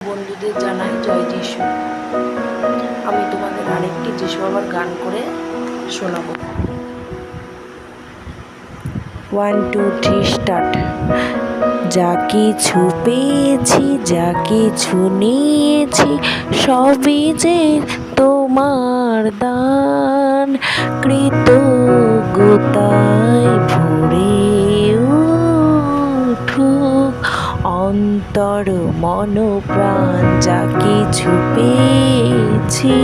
বন্ধুদের জানাই জয় যিশু। আমি তোমাদের আরেকটি যিশু বাবার গান করে শোনাবো। 1 2 3 স্টার্ট। যা কিছু পেয়েছি, যা কিছু নিয়েছি, সবই যে তোমার দান। কৃতজ্ঞতায় ভরে উঠুক অন্তর মন প্রাণ। যা কিছু পেয়েছি,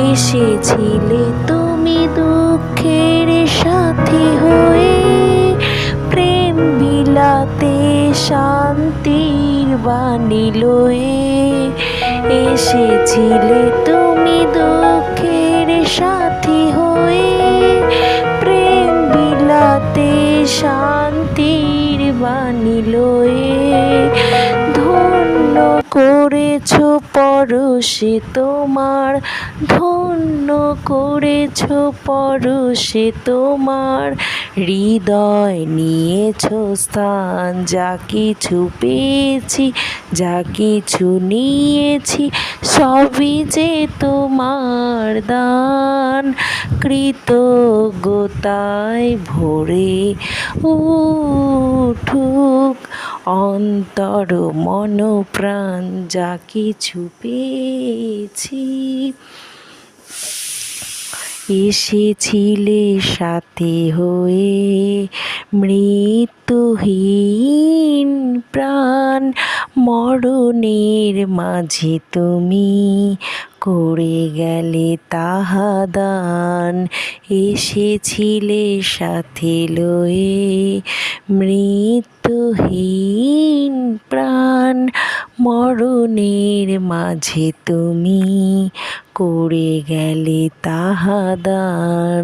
এসেছিলে তুমি দুঃখের সাথী হয়ে, প্রেম বিলাতে শান্তির বাণী লয়ে। এসেছিলে তুমি দুঃখের সাথী হয়ে, প্রেম বিলাতে শান্তির বাণী লয়ে। ধন্য করেছ পরশে তোমার, ধন্য করেছ পরশে তোমার। হৃদয় নিয়েছ স্থান। যা কিছু পেয়েছি, যা কিছু নিয়েছি, সবই যে তোমার দান। কৃতজ্ঞতায় ভরে উঠুক অন্তর মন প্রাণ। যা কিছু পেয়েছি, এসেছিলে সাথী হয়ে, মৃত্যুহীন প্রাণ। মরণের মাঝে তুমি করে গেলে তাহা দান। এসেছিলে সাথে লয়ে, মৃত্যুহীন প্রাণ। মরণের মাঝে তুমি করে গেলে তাহা দান।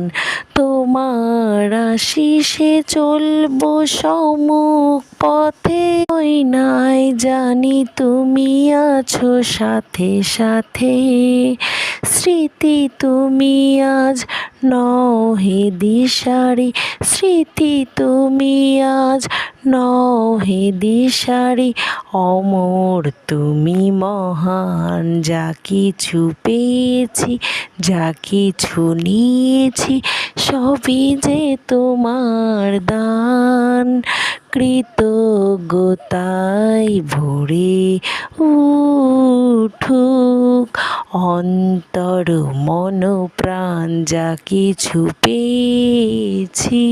তোমার আশিসে চলবো সম্মুখ পথে, ওই নাই জানি তুমি আছো সাথে সাথে। স্মৃতি তুমি আজ নও হে দিশারি, স্মৃতি তুমি আজ নও হে দিশারি। অমর তুমি মহান। যা কিছু পেয়েছি, যা কিছু নিয়েছি, সবই যে তোমার দান। কৃতজ্ঞতায় ভরে উঠুক অন্তর মন প্রাণ। যা কিছু পেয়েছি।